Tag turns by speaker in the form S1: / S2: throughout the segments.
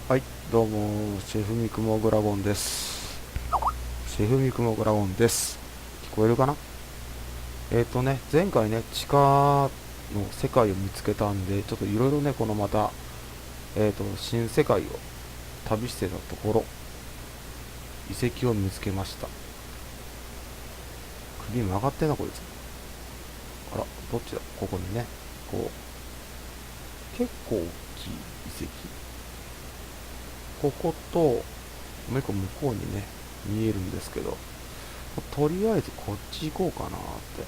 S1: はい、どうも、シェフミクモグラゴンです。シェフミクモグラゴンです。聞こえるかな？前回ね、地下の世界を見つけたんで、ちょっといろいろね、このまた、新世界を旅してたところ、遺跡を見つけました。首曲がってんな、こいつ。あら、どっちだ？ここにね、こう、結構大きい遺跡。ここと、もう一個向こうにね、見えるんですけど、とりあえずこっち行こうかなって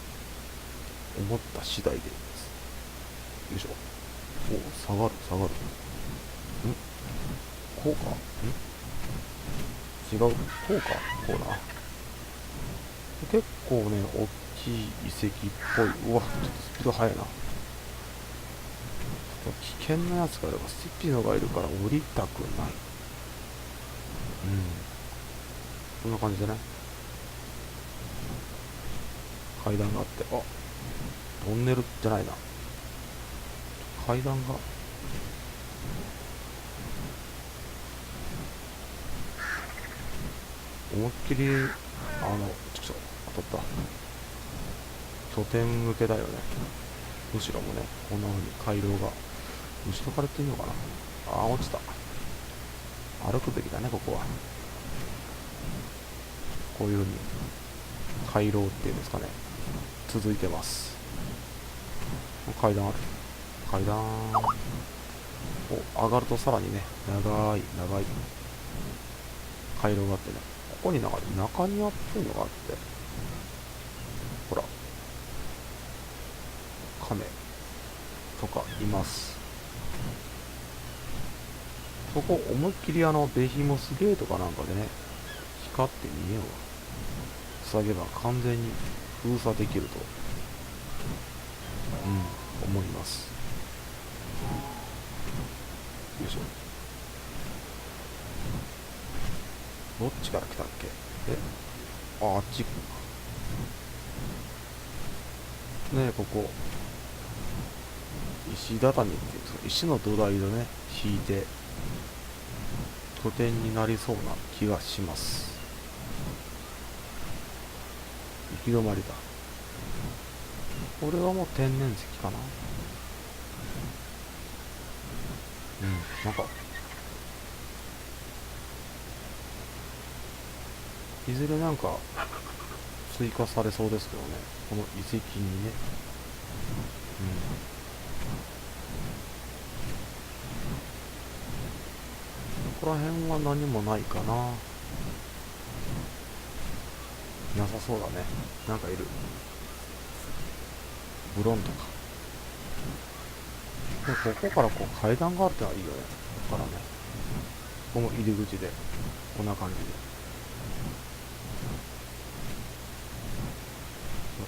S1: 思った次第です。よいしょ。お、下がる、下がる。こうか？違う。こうか？こうな。結構ね、大きい遺跡っぽい。うわ、ちょっとスピード速いな。ちょっと危険なやつがいれば、スピノがいるから降りたくない。こんな感じでね、階段があって、あ、トンネルじゃないな。階段が、思いっきり、ちょっと、当たった。拠点向けだよね。後ろもね、こんな風に回廊が、後ろから行ってみようかな。あー、落ちた。歩くべきだね、ここは。こういう風に、回廊っていうんですかね、続いてます。階段ある。階段、上がるとさらにね、長い、長い回廊があってね、ここになんか中庭っぽいのがあって、ほら、亀とかいます。そこ思いっきりベヒモスゲートかなんかでね、光って見えよう。塞げば完全に封鎖できると、思います。よいしょ。どっちから来たっけ？あっち行くのか。ねえ、ここ、石畳っていうんですか、石の土台をね、引いて、拠点になりそうな気がします。行き止まりだ。これはもう天然石かな。なんか、いずれなんか、追加されそうですけどね。この遺跡にね。ここら辺は何もないかな。なさそうだね。なんかいる。ブロンとか。で、ここからこう階段があるってのはいいよね。ここからね。ここも入り口で、こんな感じで。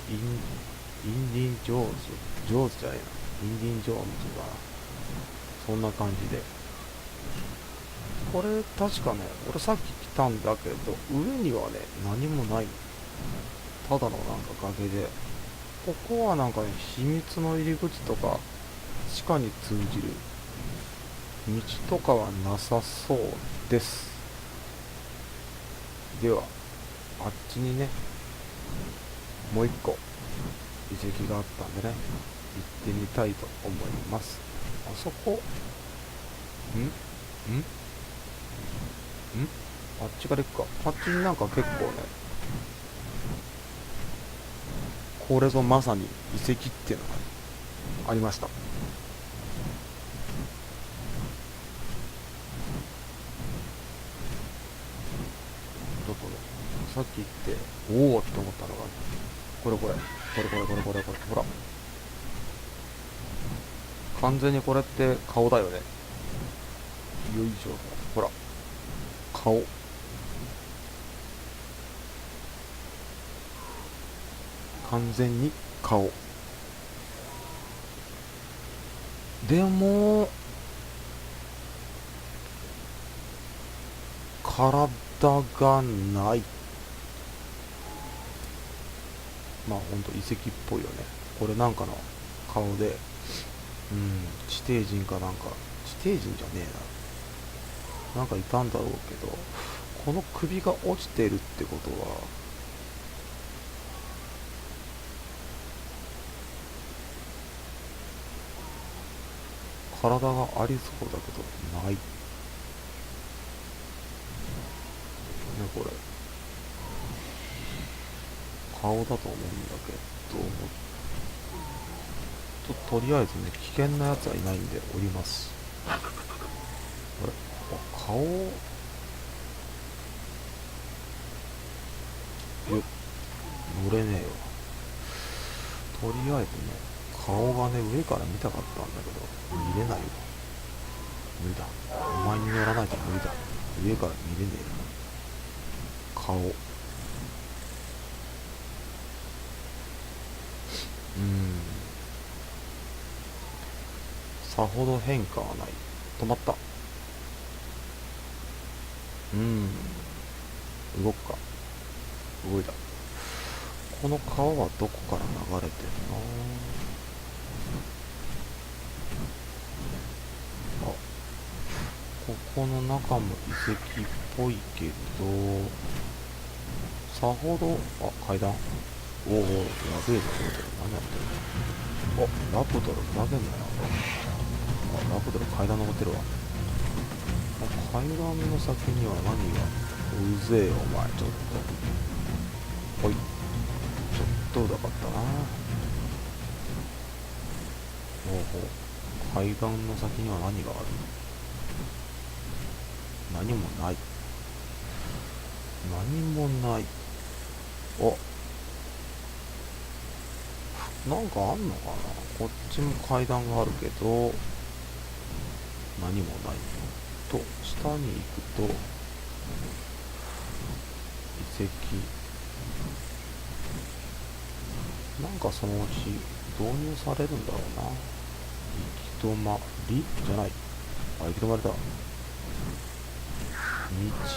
S1: インディン・ジョーンズ。ジョーズじゃないな。インディン・ジョーンズが、そんな感じで。これ確かね、俺さっき来たんだけど、上にはね、何もない。ただのなんか崖で。ここはなんかね、秘密の入り口とか、地下に通じる道とかはなさそうです。では、あっちにね、もう一個遺跡があったんでね、行ってみたいと思います。あそこ、あっちから行くか。あっちになんか結構ね、これぞまさに遺跡っていうのがありました。ちょっとね、さっき言って、おおって思ったのがね、これこれ、これこれこれこれこれ、ほら、完全にこれって顔だよね。よいしょ。ほら、顔。完全に顔。でも、体がない。まあほんと遺跡っぽいよね。これなんかの顔で、地底人かなんか、地底人じゃねえな。なんかいたんだろうけど、この首が落ちてるってことは、体がありそうだけど、ない。ね、これ。顔だと思うんだけど、とりあえずね、危険なやつはいないんで降ります。あれ、あ、顔、乗れねえよ。とりあえずね、顔がね、上から見たかったんだけど、見れないよ。無理だ。お前に乗らないと無理だ。上から見れねえよ。顔。さほど変化はない。止まった。動くか。動いた。この川はどこから流れてるの？あ、ここの中も遺跡っぽいけど、さほど、階段。おお、やべえぞ、何やってる。ラプドル投げんなよ。ラプドル階段登ってるわ。階段の先には何が？うぜえよ、お前、ちょっと。ほい。ちょっとうだかったな。ほうほう。階段の先には何がある？何もない。何もない。なんかあんのかな。こっちも階段があるけど、何もない。と、下に行くと、遺跡。なんかそのうち導入されるんだろうな。行き止まりじゃない。行き止まりだ。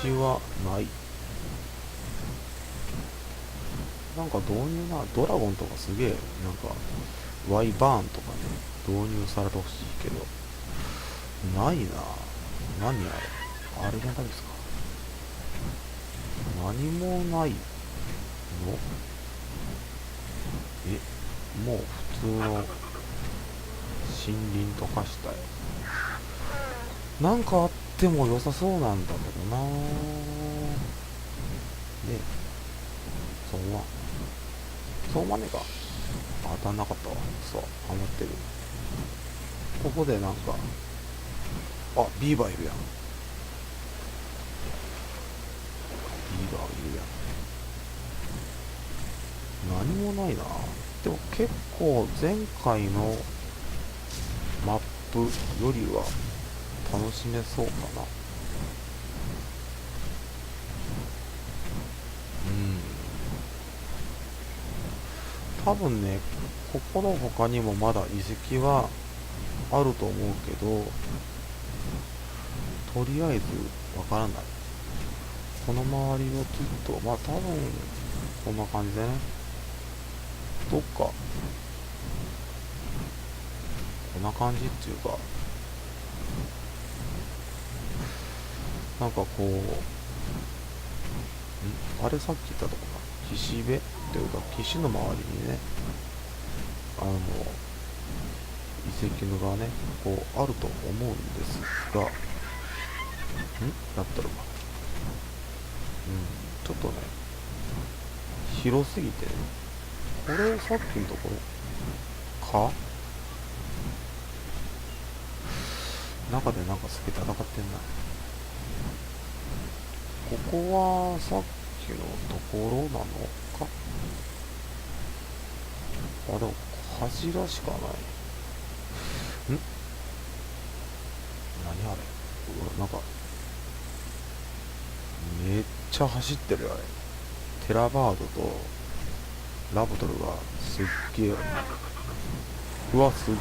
S1: 道はない。なんか導入な、ドラゴンとかすげえ、なんか、ワイバーンとかね、導入されてほしいけど、ないな。何あれ。あれじゃないですか。何もないの？もう普通の森林とかしたよ。なんかあっても良さそうなんだけどな。ねえ、そうまねか。当たんなかったわ。そう、ハマってる。ここでなんか、ビーバーいるやん。ビーバーいるやん。何もないな。でも結構前回のマップよりは楽しめそうかな。多分ね、ここの他にもまだ遺跡はあると思うけど、とりあえずわからない。この周りをずっと、多分こんな感じでね、どっかこんな感じっていうか、なんかこう、あれさっき言ったとこか、岸辺っていうか、岸の周りにね、遺跡のがね、こうあると思うんですが、なったるか。ちょっとね、広すぎてね、これさっきのところか、中でなんかすげえ戦ってんな。ここはさっきのところなのか。でも柱しかない。何あれ。なんかめっちゃ走ってるよあれ。テラバードとラブトルがすっげえ、すっ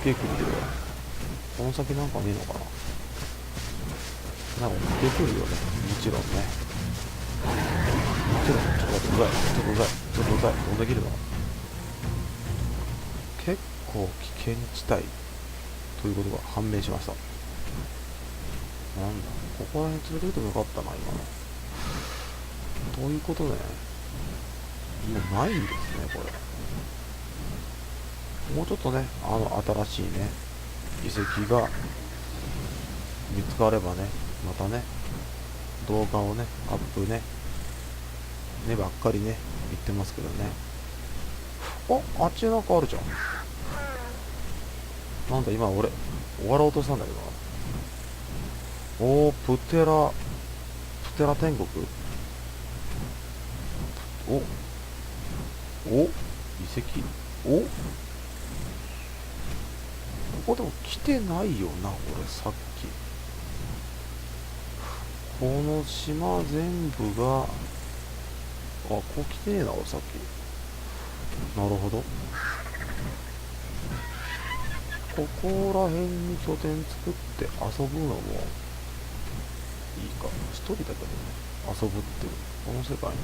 S1: げえ食ってるわ。この先なんかねえのかな。なんか出てくるよね、もちろんね。もちろん。ちょっと待って、うざい、どんだけいるの。結構危険地帯ということが判明しました。なんだ、ここら辺連れてってもよかったな、今の。どういうことね。もうないんですね、これ。もうちょっとね、新しいね、遺跡が見つかればね、またね、動画をね、アップねばっかりね、言ってますけどね。あっちなんかあるじゃん。なんだ、今俺、終わろうとしたんだけどな。プテラ天国。遺跡。ここでも来てないよな、俺さっき。この島全部が、ここ来てねえな、俺さっき。なるほど。ここら辺に拠点作って遊ぶのもいいか。一人だけどね、遊ぶっていう。この世界に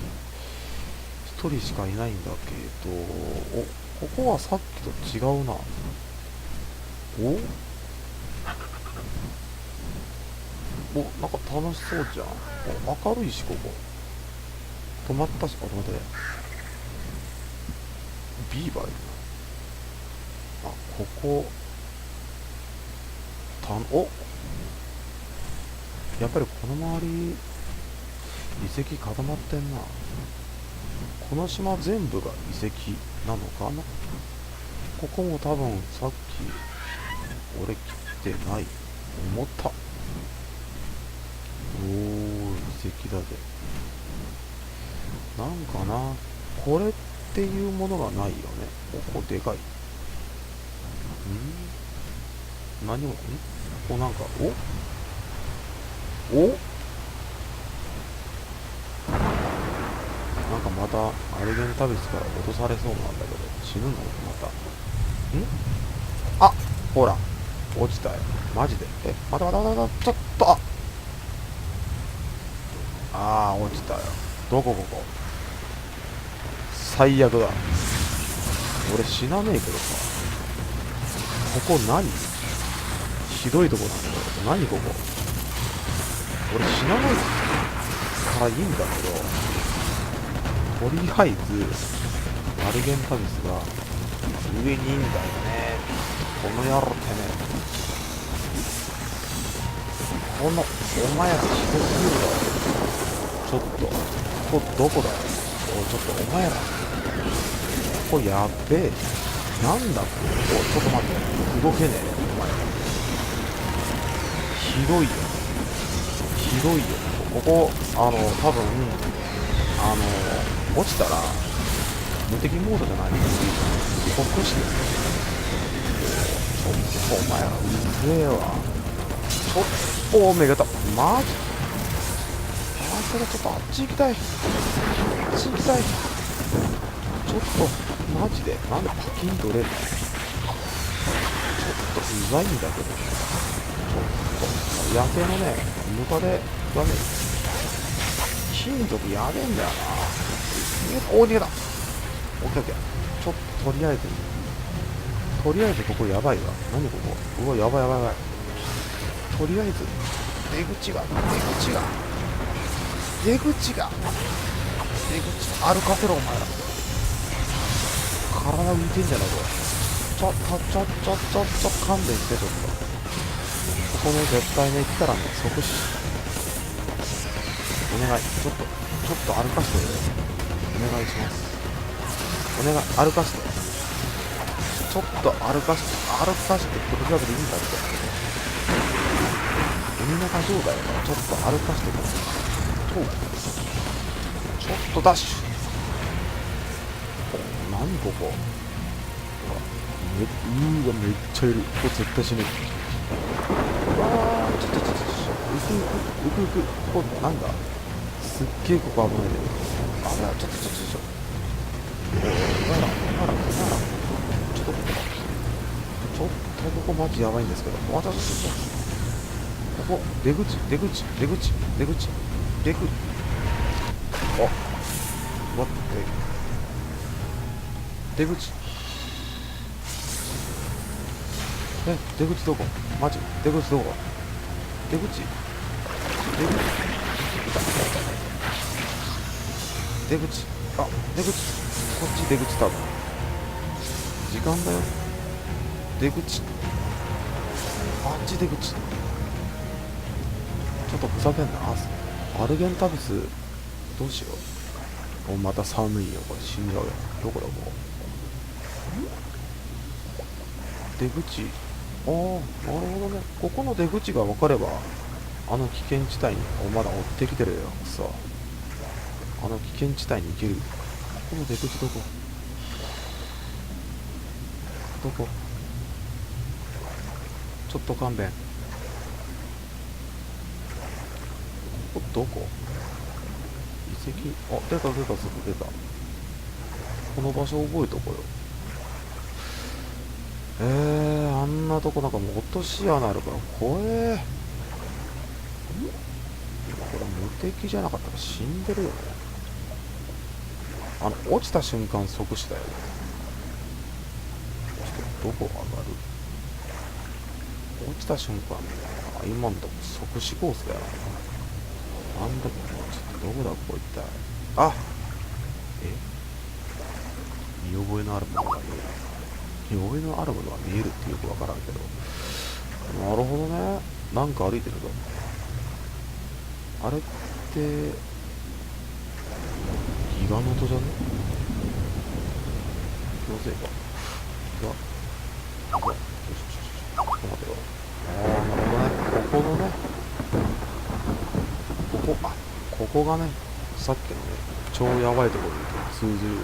S1: 一人しかいないんだけど、ここはさっきと違うな。なんか楽しそうじゃん。明るいし、ここ。止まったし、待って。ビーバーいるな。ここ、やっぱりこの周り、遺跡固まってんな。この島全部が遺跡なのかな。ここも多分さっき、俺来てない。思った。遺跡だぜ。なんかな、これっていうものがないよね。ここでかい。何も、なんか、なんかまた、アルゲンタビスから落とされそうなんだけど、死ぬのまた。ほら、落ちたよ。マジで。また、ちょっと、落ちたよ。どこここ。最悪だ。俺死なねえけどさ。ここ何？ひどいとこなんだけど。何ここ。俺死なないからいいんだけど、とりあえず、アルゲンタビスが上にいいんだよね。この野郎てめえ。お前らひどすぎるだろ。ちょっと、ここどこだよ。ちょっとお前ら。ここやっべえ。なんだこれ。ちょっと待って。動けねえ。お前ら。ひどいよ。ここ、多分、落ちたら、無敵モードじゃないですか。ここして。ちょっとお前ら、うぜえわ。めがた。マジそれちょっとあっち行きたい。ちょっと、マジで。なんでパキン取れるの？ちょっとうざいんだけど。野生のね、ムカデがね、金属やべえんだよな。逃げた。オッケー。ちょっととりあえずここやばいわ。何ここ。うわ、やばい。とりあえず、出口歩かせろ、お前ら。体浮いてんじゃないこれ。勘弁して、ちょっと。ここね、絶対ね、来たらね、即死。お願い、ちょっと歩かせて。お願いします。歩かせて。ちょっと歩かせてくるだけでいいんだって。みんながどうだよ。ちょっと歩かせてください。ちょっとダッシュ。何ここ。めっちゃいる。これ絶対死ぬ。行く。ここなんだ。すっげえここ危ないで。ちょっと。ここマジやばいんですけど。ここ、出口。待って。出口。出口どこ？マジ？出口どこ？出口？出口、いた。出口、あ、出口、こっち出口多分。時間だよ。出口。あっち出口。ちょっとふざけんな。アルゲンタビス、どうしよう。お、また寒いよ。これ死んじゃうよ。どこだ、ここ。出口。ああ、なるほどね。ここの出口が分かれば、あの危険地帯に、まだ追ってきてるよ。さあ。あの危険地帯に行ける。この出口どこ？どこ？ちょっと勘弁。ここどこ？遺跡？あ、出た、すぐ出た。この場所覚えとこよ。あんなとこなんかもう落とし穴あるから怖え。これ無敵じゃなかったら死んでるよね。落ちた瞬間即死だよね。ちょっとどこ上がる？落ちた瞬間ね、今のとこ即死コースだよな。なんだっけ、ちょっとどこだ、ここ一体。あ、見覚えのあるものが見える。見覚えのあるものが見えるってよくわからんけど。なるほどね。なんか歩いてるぞ。あれって、ギガの音じゃね？気のせいか。よしよしよし。ちょっと待てよ。なるほどね。ここのね、ここがね、さっきのね、超やばいところに通ずる。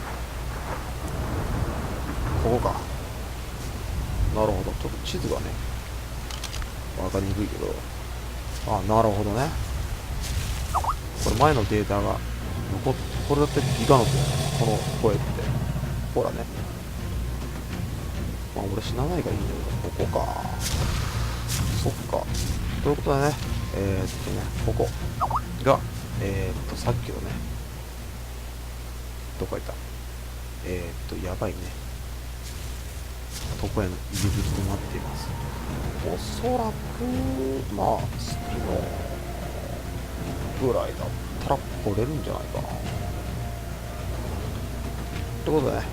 S1: ここか。なるほど。ちょっと地図がね、わかりにくいけど。なるほどね。これ前のデータが残っ、これだってギガの音やね。この声って。ほらね。まあ俺死なないからいいんだけど、ここか。そっか。ということでね、ここが、さっきのね、どこ行った？やばいね。とこへの入り口となっています。おそらく、まあ、次のぐらいだったら来れるんじゃないかな。ということでね、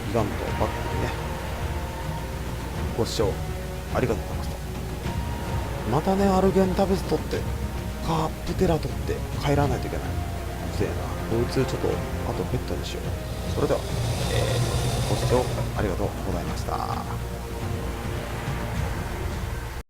S1: ギガントバックにね、ご視聴ありがとうございました。またね、アルゲンタベス取って、カープテラ取って帰らないといけない。うぜえな。こいつちょっと、あとペットにしよう。それでは、ご視聴ありがとうございました。